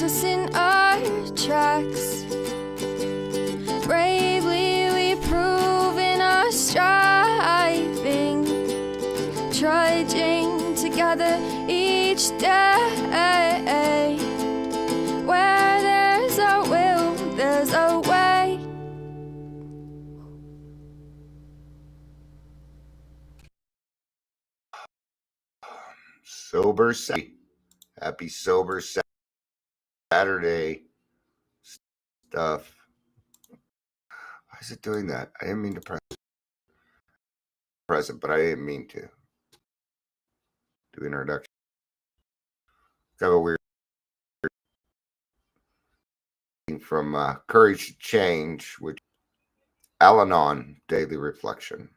keeps us in our tracks. Bravely we prove in our striving, trudging together each day. Where there's a will, there's a way. Sober Saturday. Happy Sober Saturday stuff. Why is it doing that? I didn't mean to press it, but I didn't mean to. Do introduction. Got a weird from Courage to Change, which Al-Anon Daily Reflection.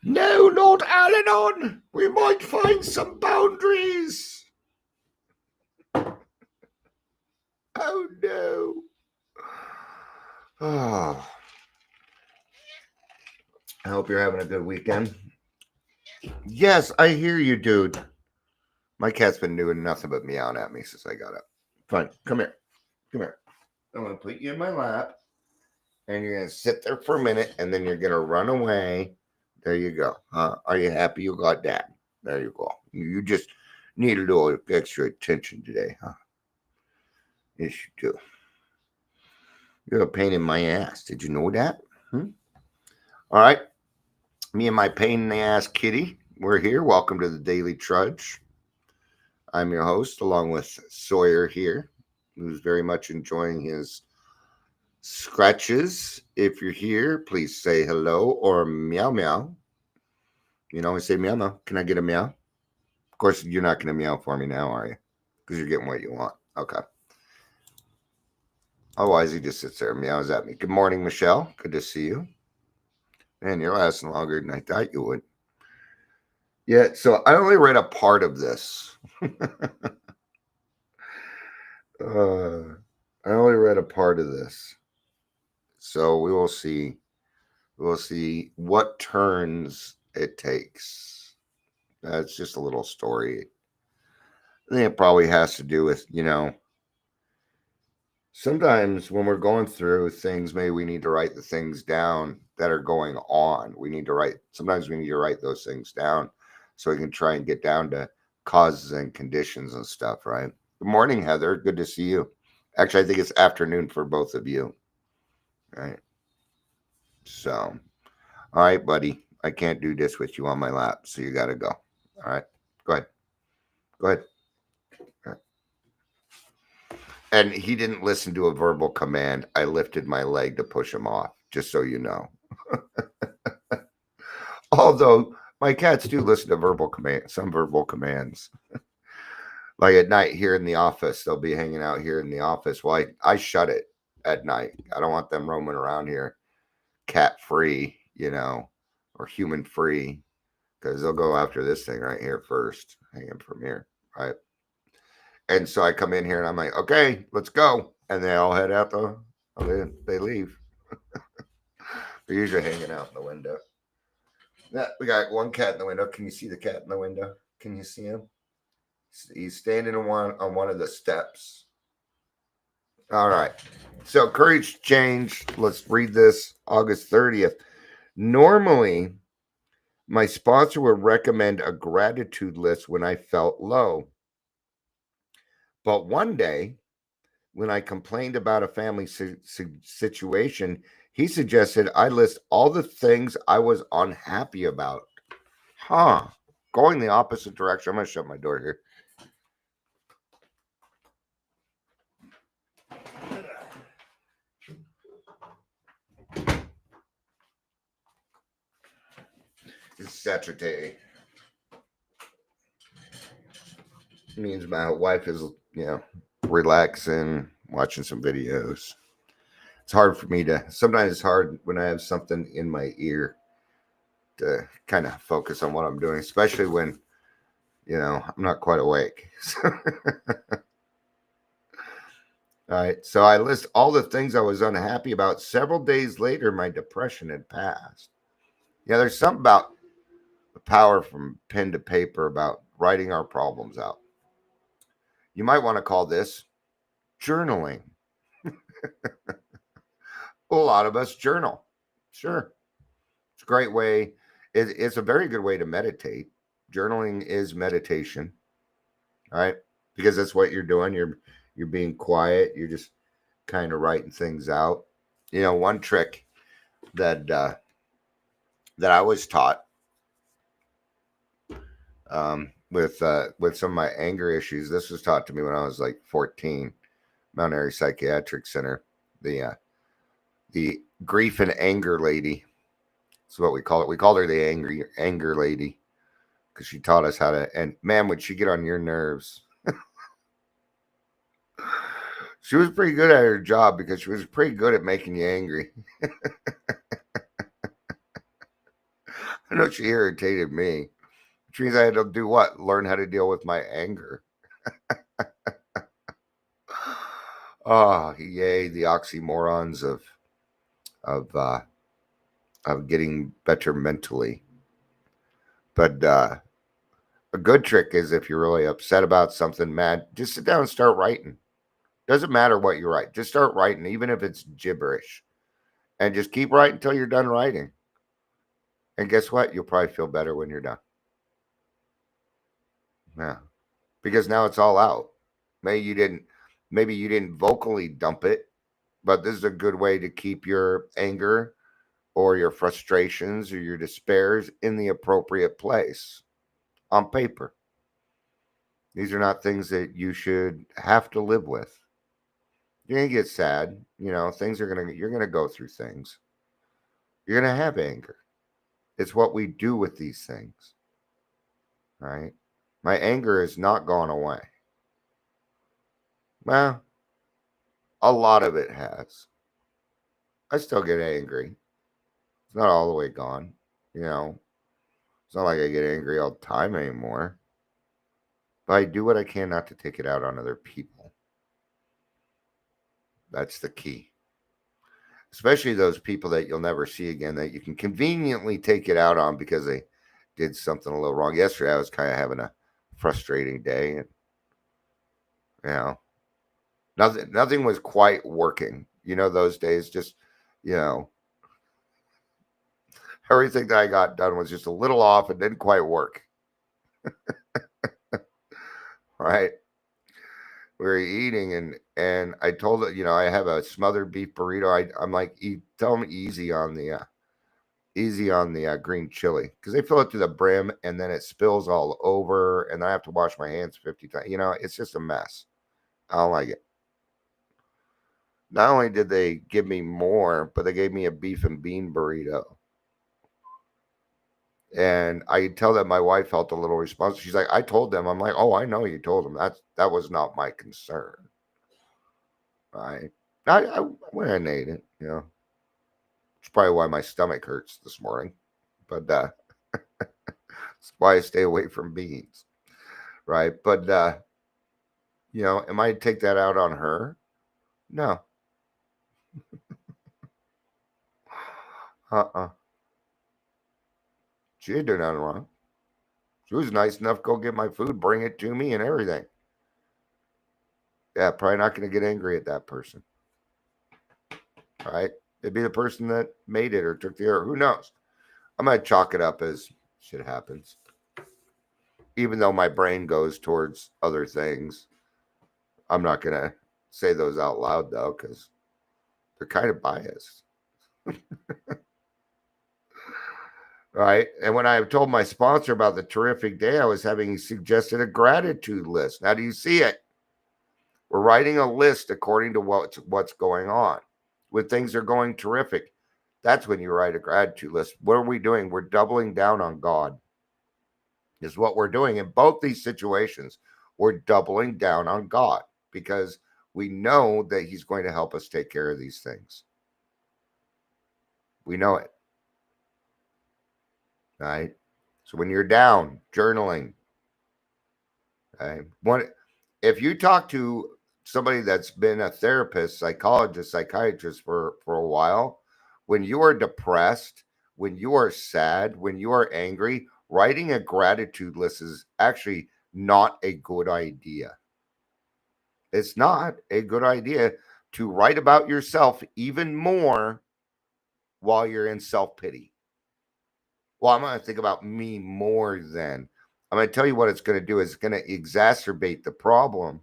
No, not Al-Anon. We might find some boundaries. Oh no. Oh. I hope you're having a good weekend. Yes, I hear you, dude. My cat's been doing nothing but meowing at me since I got up. Fine, come here. Come here. I'm going to put you in my lap, and you're going to sit there for a minute, and then you're going to run away. There you go. Are you happy you got that? There you go. You just need a little extra attention today, huh? Yes, you do. You're a pain in my ass. Did you know that? All right. Me and my pain in the ass kitty, we're here. Welcome to the Daily Trudge. I'm your host, along with Sawyer here, who's very much enjoying his scratches. If you're here, please say hello or meow meow. You know, I say meow meow. Can I get a meow? Of course, you're not going to meow for me now, are you? Because you're getting what you want. Okay. Otherwise, he just sits there and meows at me. Good morning, Michelle. Good to see you. Man, you're lasting longer than I thought you would. Yeah, so I only read a part of this. I only read a part of this. So we will see. We'll see what turns it takes. It's just a little story. I think it probably has to do with, sometimes when we're going through things, maybe we need to write the things down that are going on. Sometimes we need to write those things down so we can try and get down to causes and conditions and stuff, right? Good morning, Heather. Good to see you. Actually, I think it's afternoon for both of you. Right. So, all right, buddy. I can't do this with you on my lap, so you got to go. All right. Go ahead. Go ahead. And he didn't listen to a verbal command. I lifted my leg to push him off, just so you know. Although my cats do listen to some verbal commands. Like at night here in the office, they'll be hanging out here in the office. Well, I shut it at night. I don't want them roaming around here cat free, or human free, because they'll go after this thing right here first, hanging from here, right? And so I come in here and I'm like, okay, let's go. And they all head out they leave. They're usually hanging out in the window. We got one cat in the window. Can you see the cat in the window? Can you see him? He's standing on one of the steps. All right. So Courage Change. Let's read this. August 30th. Normally, my sponsor would recommend a gratitude list when I felt low. But one day, when I complained about a family situation, he suggested I list all the things I was unhappy about. Going the opposite direction. I'm going to shut my door here. It's Saturday. It means my wife is, relaxing, watching some videos. It's hard for me sometimes it's hard when I have something in my ear to kind of focus on what I'm doing, especially when, I'm not quite awake. All right. So I list all the things I was unhappy about. Several days later, my depression had passed. Yeah, there's something about the power from pen to paper about writing our problems out. You might want to call this journaling. A lot of us journal. Sure. It's a great way. It's a very good way to meditate. Journaling is meditation, right? Because that's what you're doing. You're being quiet. You're just kind of writing things out. One trick that that I was taught with some of my anger issues. This was taught to me when I was like 14. Mount Airy Psychiatric Center. The grief and anger lady. That's what we call it. We called her the anger lady because she taught us how to. And man, would she get on your nerves? She was pretty good at her job because she was pretty good at making you angry. I know she irritated me, which means I had to do what? Learn how to deal with my anger. Oh, yay! The oxymorons of getting better mentally. But a good trick is if you're really upset about something, mad, just sit down and start writing. Doesn't matter what you write. Just start writing, even if it's gibberish. And just keep writing until you're done writing. And guess what? You'll probably feel better when you're done. Yeah. Because now it's all out. Maybe you didn't vocally dump it, but this is a good way to keep your anger or your frustrations or your despairs in the appropriate place on paper. These are not things that you should have to live with. You're going to get sad. You're going to go through things. You're going to have anger. It's what we do with these things. Right? My anger has not gone away. Well, a lot of it has. I still get angry. It's not all the way gone. It's not like I get angry all the time anymore. But I do what I can not to take it out on other people. That's the key. Especially those people that you'll never see again that you can conveniently take it out on because they did something a little wrong. Yesterday, I was kind of having a frustrating day. And, nothing was quite working. Those days, just, everything that I got done was just a little off and didn't quite work. Right? We were eating and I told it, I have a smothered beef burrito. I'm like, tell them easy on the green chili because they fill it to the brim and then it spills all over and I have to wash my hands 50 times. It's just a mess. I don't like it. Not only did they give me more, but they gave me a beef and bean burrito. And I could tell that my wife felt a little responsible. She's like, I told them. I'm like, oh, I know you told them. That was not my concern. Right? I went and ate it. It's probably why my stomach hurts this morning. But that's why I stay away from beans. Right? But am I to take that out on her? No. She didn't do nothing wrong. She was nice enough to go get my food, bring it to me, and everything. Yeah, probably not going to get angry at that person. Right? It'd be the person that made it or took the error. Who knows? I might chalk it up as shit happens. Even though my brain goes towards other things, I'm not going to say those out loud, though, because they're kind of biased. Right? And when I told my sponsor about the terrific day I was having, he suggested a gratitude list. Now, do you see it? We're writing a list according to what's going on. When things are going terrific, that's when you write a gratitude list. What are we doing? We're doubling down on God. Is what we're doing in both these situations. We're doubling down on God because we know that He's going to help us take care of these things. We know it. Right? So when you're down, journaling. Okay? If you talk to somebody that's been a therapist, psychologist, psychiatrist for a while, when you are depressed, when you are sad, when you are angry, writing a gratitude list is actually not a good idea. It's not a good idea to write about yourself even more while you're in self-pity. Well, I'm going to think about me more then. I'm going to tell you what it's going to do. It's going to exacerbate the problem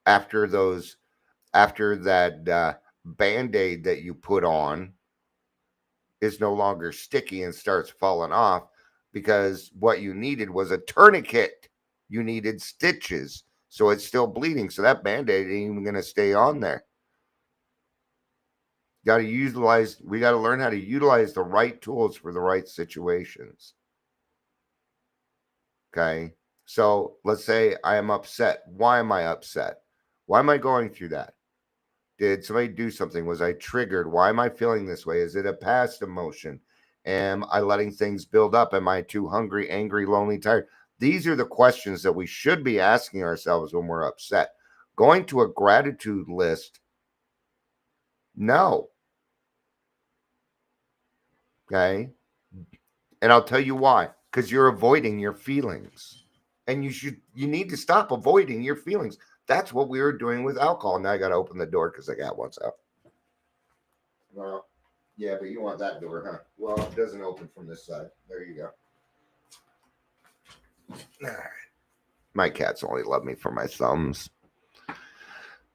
after that band-aid that you put on is no longer sticky and starts falling off, because what you needed was a tourniquet. You needed stitches. So it's still bleeding. So that band-aid ain't even going to stay on there. We got to learn how to utilize the right tools for the right situations. Okay. So let's say I am upset. Why am I upset? Why am I going through that? Did somebody do something? Was I triggered? Why am I feeling this way? Is it a past emotion? Am I letting things build up? Am I too hungry, angry, lonely, tired? These are the questions that we should be asking ourselves when we're upset. Going to a gratitude list, no. Okay. And I'll tell you why. Because you're avoiding your feelings. And you need to stop avoiding your feelings. That's what we were doing with alcohol. Now I got to open the door because I got one out. Well, yeah, but you want that door, huh? Well, it doesn't open from this side. There you go. All right. My cats only love me for my thumbs.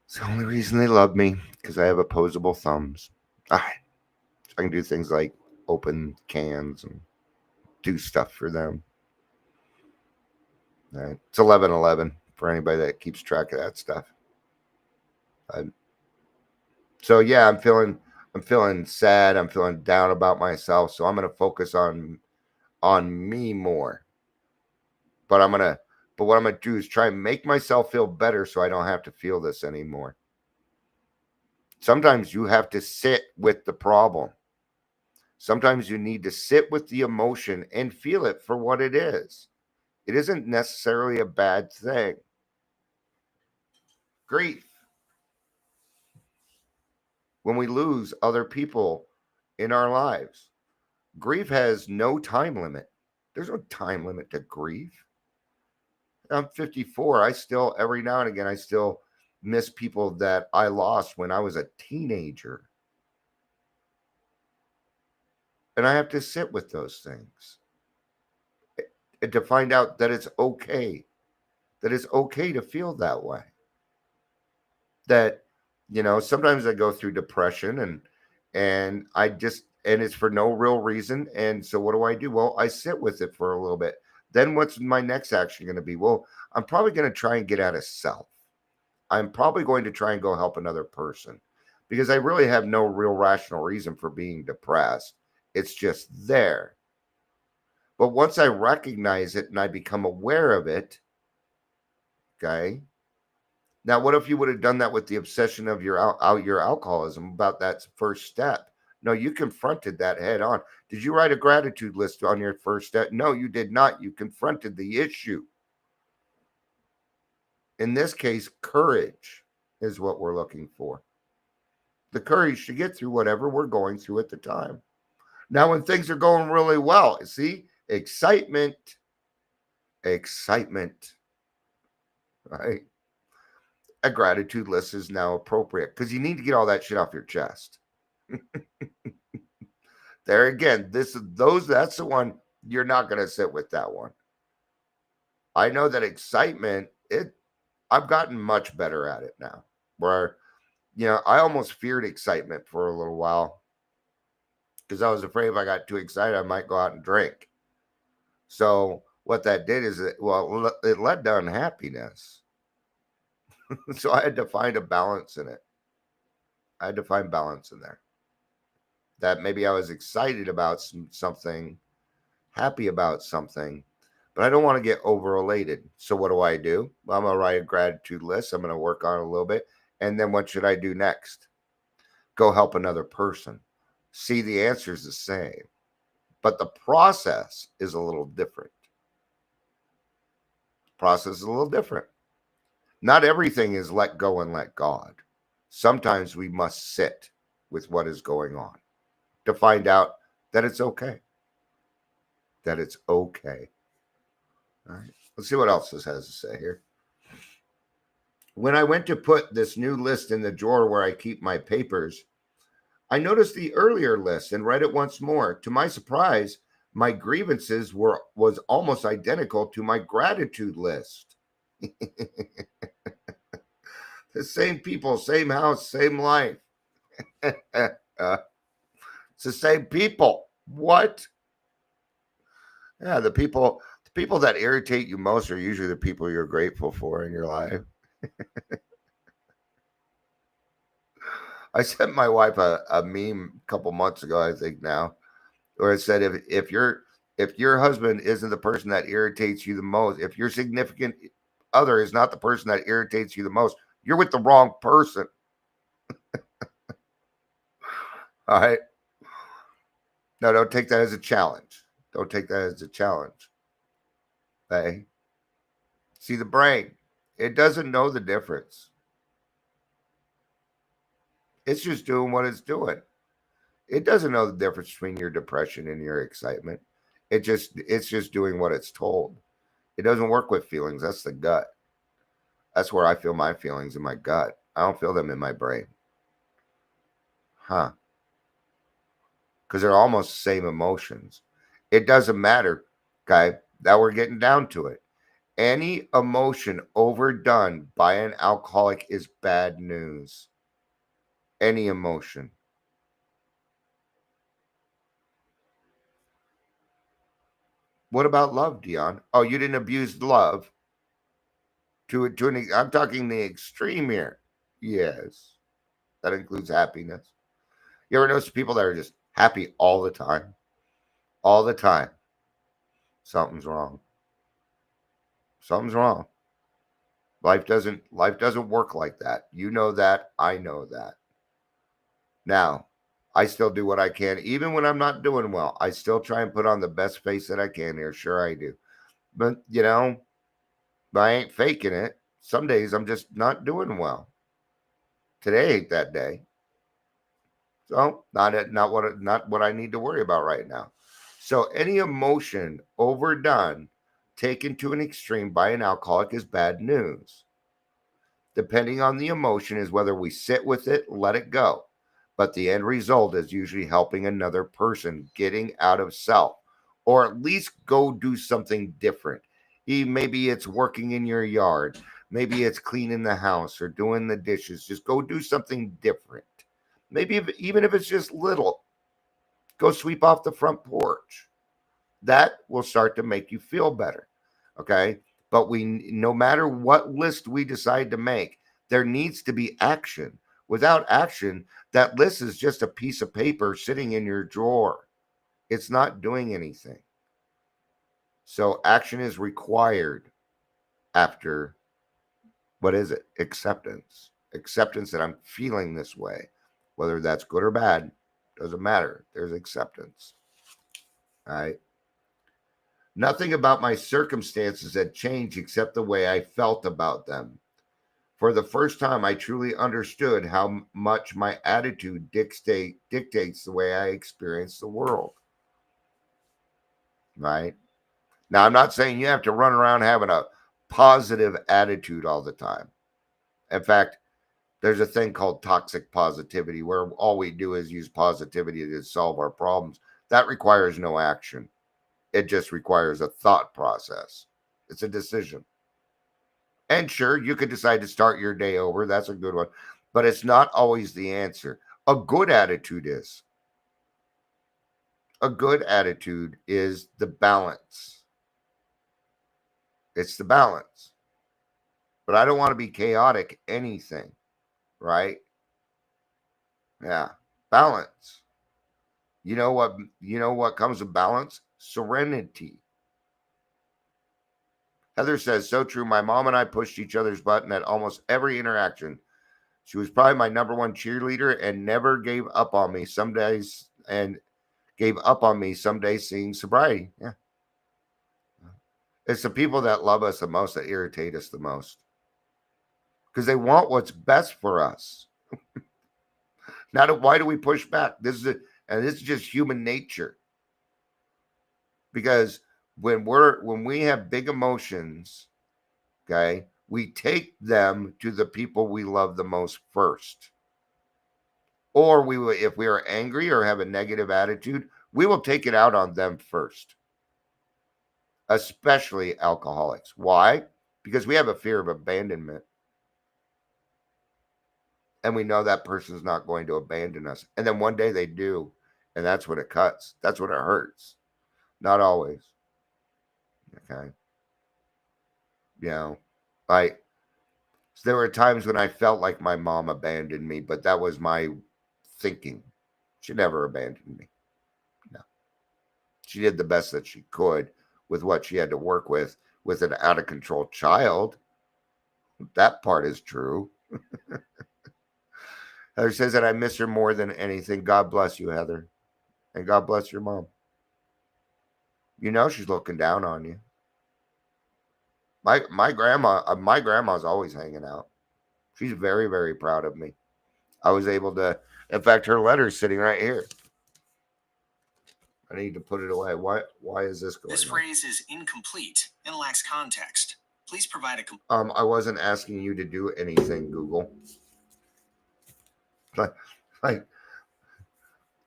It's the only reason they love me, because I have opposable thumbs. All right. So I can do things like open cans and do stuff for them. All right. It's 11:11 for anybody that keeps track of that stuff. So yeah, I'm feeling sad. I'm feeling down about myself. So I'm gonna focus on me more. But what I'm gonna do is try and make myself feel better so I don't have to feel this anymore. Sometimes you have to sit with the problem. Sometimes you need to sit with the emotion and feel it for what it is. It isn't necessarily a bad thing. Grief. When we lose other people in our lives, grief has no time limit. There's no time limit to grief. I'm 54. I still, every now and again, I still miss people that I lost when I was a teenager. And I have to sit with those things and to find out that it's okay, to feel that way. That, sometimes I go through depression and it's for no real reason. And so what do? Well, I sit with it for a little bit. Then what's my next action going to be? Well, I'm probably going to try and get out of self. I'm probably going to try and go help another person, because I really have no real rational reason for being depressed. It's just there. But once I recognize it and I become aware of it, okay. Now, what if you would have done that with the obsession of your alcoholism, about that first step? No, you confronted that head on. Did you write a gratitude list on your first step? No, you did not. You confronted the issue. In this case, courage is what we're looking for. The courage to get through whatever we're going through at the time. Now, when things are going really well, see, excitement, right? A gratitude list is now appropriate, because you need to get all that shit off your chest. There again, that's the one you're not going to sit with. That one. I know that excitement, I've gotten much better at it now, where, I almost feared excitement for a little while, because I was afraid if I got too excited, I might go out and drink. So what that did is it led to unhappiness. So I had to find a balance in it. I had to find balance in there. That maybe I was excited about something, happy about something, but I don't want to get over elated. So what do? Well, I'm going to write a gratitude list. I'm going to work on it a little bit. And then what should I do next? Go help another person. See, the answer is the same, but the process is a little different. Not everything is let go and let God. Sometimes we must sit with what is going on to find out that it's okay. That it's okay. All right. Let's see what else this has to say here. When I went to put this new list in the drawer where I keep my papers, I noticed the earlier list and read it once more. To my surprise, my grievances was almost identical to my gratitude list. The same people, same house, same life. It's the same people. What? Yeah, the people that irritate you most are usually the people you're grateful for in your life. I sent my wife a meme a couple months ago, I think now, where it said if your husband isn't the person that irritates you the most, if your significant other is not the person that irritates you the most, you're with the wrong person. All right. No, don't take that as a challenge. Don't take that as a challenge. Okay. See the brain. It doesn't know the difference. It's just doing what it's doing. It doesn't know the difference between your depression and your excitement. It's just doing what it's told. It doesn't work with feelings. That's the gut. That's where I feel my feelings in my gut. I don't feel them in my brain. Huh. Because they're almost the same emotions. It doesn't matter, okay? Now we're getting down to it. Any emotion overdone by an alcoholic is bad news. Any emotion. What about love, Dion? Oh, you didn't abuse love I'm talking the extreme here. Yes, that includes happiness. You ever notice people that are just happy all the time? All the time. Something's wrong. Something's wrong. Life doesn't work like that. You know that, I know that. Now, I still do what I can even when I'm not doing well. I still try and put on the best face that I can here. Sure I do. But, I ain't faking it. Some days I'm just not doing well. Today ain't that day. So, not what I need to worry about right now. So, any emotion overdone, taken to an extreme by an alcoholic is bad news. Depending on the emotion is whether we sit with it, let it go. But the end result is usually helping another person getting out of self or at least go do something different. Maybe it's working in your yard, maybe it's cleaning the house or doing the dishes. Just go do something different. Maybe even if it's just little, go sweep off the front porch. That will start to make you feel better. Okay. But no matter what list we decide to make, there needs to be action. Without action, that list is just a piece of paper sitting in your drawer. It's not doing anything. So action is required after what is it? Acceptance. Acceptance that I'm feeling this way. Whether that's good or bad, doesn't matter. There's acceptance. All right. Nothing about my circumstances had changed except the way I felt about them. For the first time, I truly understood how much my attitude dictates the way I experience the world. Right? Now, I'm not saying you have to run around having a positive attitude all the time. In fact, there's a thing called toxic positivity where all we do is use positivity to solve our problems. That requires no action. It just requires a thought process. It's a decision. And sure, you could decide to start your day over. That's a good one. But it's not always the answer. A good attitude is. A good attitude is the balance. It's the balance. But I don't want to be chaotic anything, right? Yeah. Balance. You know what comes with balance? Serenity. Heather says, so true. My mom and I pushed each other's button at almost every interaction. She was probably my number one cheerleader and never gave up on me some days seeing sobriety. Yeah. It's the people that love us the most that irritate us the most because they want what's best for us. Why do we push back? This is just human nature. Because when we have big emotions, okay, we take them to the people we love the most first. Or we will, if we are angry or have a negative attitude, we will take it out on them first, especially alcoholics. Why? Because we have a fear of abandonment. And we know that person's not going to abandon us. And then one day they do. And that's when it cuts. That's when it hurts. Not always. Okay. You know, like, so there were times when I felt like my mom abandoned me, but that was my thinking. She never abandoned me. No. She did the best that she could with what she had to work with an out of control child. That part is true. Heather says that I miss her more than anything. God bless you, Heather. And God bless your mom. You know she's looking down on you. My grandma's always hanging out. She's very, very proud of me. I was able to, in fact, her letter's sitting right here. I need to put it away. Why is this going This on? phrase is incomplete and lacks context. Please provide a I wasn't asking you to do anything, Google. Like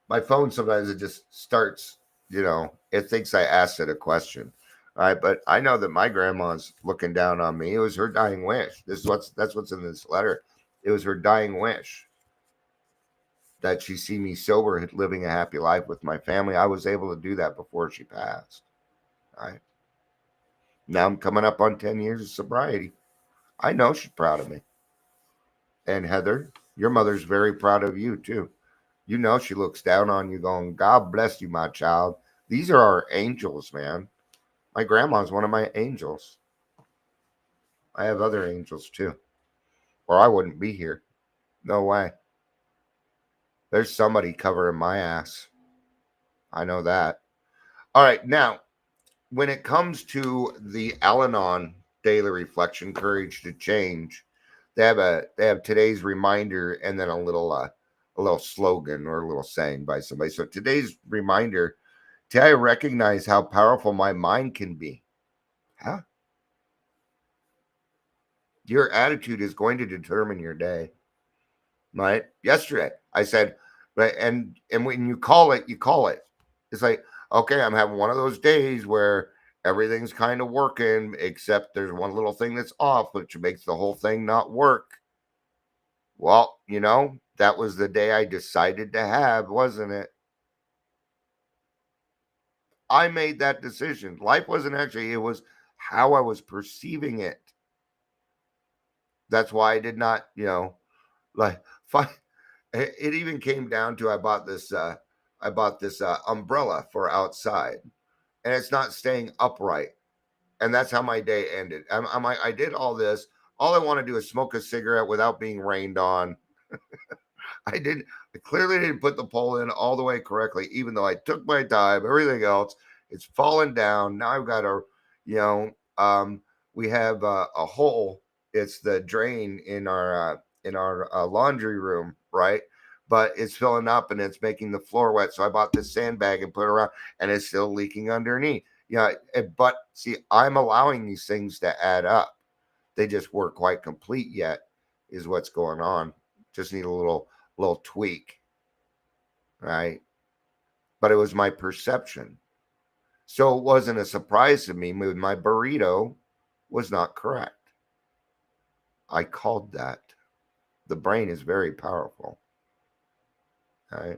my phone sometimes it just starts, it thinks I asked it a question. All right, but I know that my grandma's looking down on me. It was her dying wish. That's what's in this letter. It was her dying wish that she see me sober, living a happy life with my family. I was able to do that before she passed. All right. Now I'm coming up on 10 years of sobriety. I know she's proud of me. And Heather, your mother's very proud of you too. You know she looks down on you going, God bless you, my child. These are our angels, man. My grandma's one of my angels. I have other angels too. Or I wouldn't be here. No way. There's somebody covering my ass. I know that. All right, now, when it comes to the Al-Anon daily reflection, courage to change, they have today's reminder and then a little slogan or a little saying by somebody. So today's reminder: today I recognize how powerful my mind can be. Huh? Your attitude is going to determine your day. Right? Yesterday I said, right, and when you call it, you call it. It's like, okay, I'm having one of those days where everything's kind of working, except there's one little thing that's off, which makes the whole thing not work. Well, that was the day I decided to have, wasn't it? I made that decision. Life wasn't actually, it was how I was perceiving it. That's why I did not, like, it even came down to I bought this umbrella for outside, and it's not staying upright. And that's how my day ended. I did all this. All I want to do is smoke a cigarette without being rained on. I clearly didn't put the pole in all the way correctly, even though I took my time. Everything else, it's fallen down. Now I've got we have a hole. It's the drain in our laundry room, right? But it's filling up and it's making the floor wet. So I bought this sandbag and put it around, and it's still leaking underneath. But see, I'm allowing these things to add up. They just weren't quite complete yet, is what's going on. Just need a little tweak, right? But it was my perception. So it wasn't a surprise to me when my burrito was not correct. I called that. The brain is very powerful, right?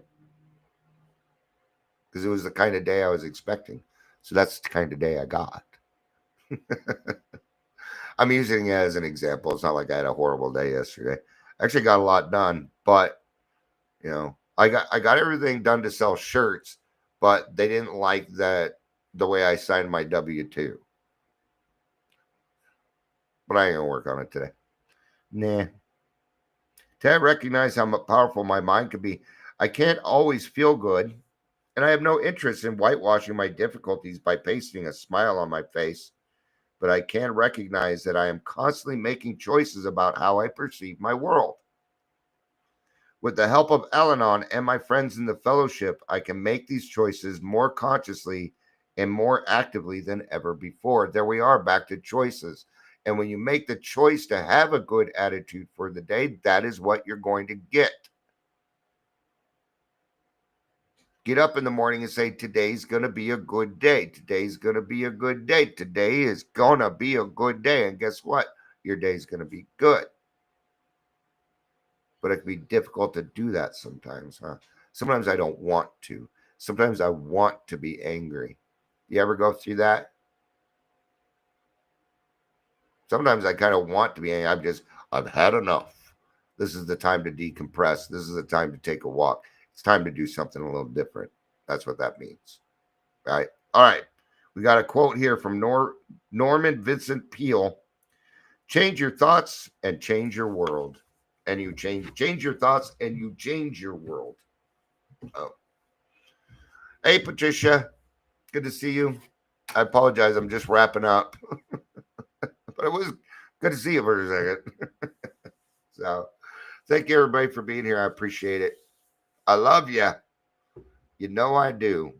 Because it was the kind of day I was expecting. So that's the kind of day I got. I'm using it as an example. It's not like I had a horrible day yesterday. I actually got a lot done, but I got everything done to sell shirts, but they didn't like the way I signed my W-2. But I ain't gonna work on it today. Nah. Today I recognize how powerful my mind can be. I can't always feel good, and I have no interest in whitewashing my difficulties by pasting a smile on my face. But I can recognize that I am constantly making choices about how I perceive my world. With the help of Al-Anon and my friends in the fellowship, I can make these choices more consciously and more actively than ever before. There we are, back to choices. And when you make the choice to have a good attitude for the day, that is what you're going to get. Get up in the morning and say, today's going to be a good day. Today's going to be a good day. Today is going to be a good day. And guess what? Your day's going to be good. But it can be difficult to do that sometimes, huh? Sometimes I don't want to. Sometimes I want to be angry. You ever go through that? Sometimes I kind of want to be angry. I've had enough. This is the time to decompress. This is the time to take a walk. It's time to do something a little different. That's what that means. Right? All right. We got a quote here from Norman Vincent Peale. Change your thoughts and change your world. And you change your thoughts and you change your world. Oh. Hey, Patricia. Good to see you. I apologize. I'm just wrapping up. But it was good to see you for a second. So thank you, everybody, for being here. I appreciate it. I love you. You know I do.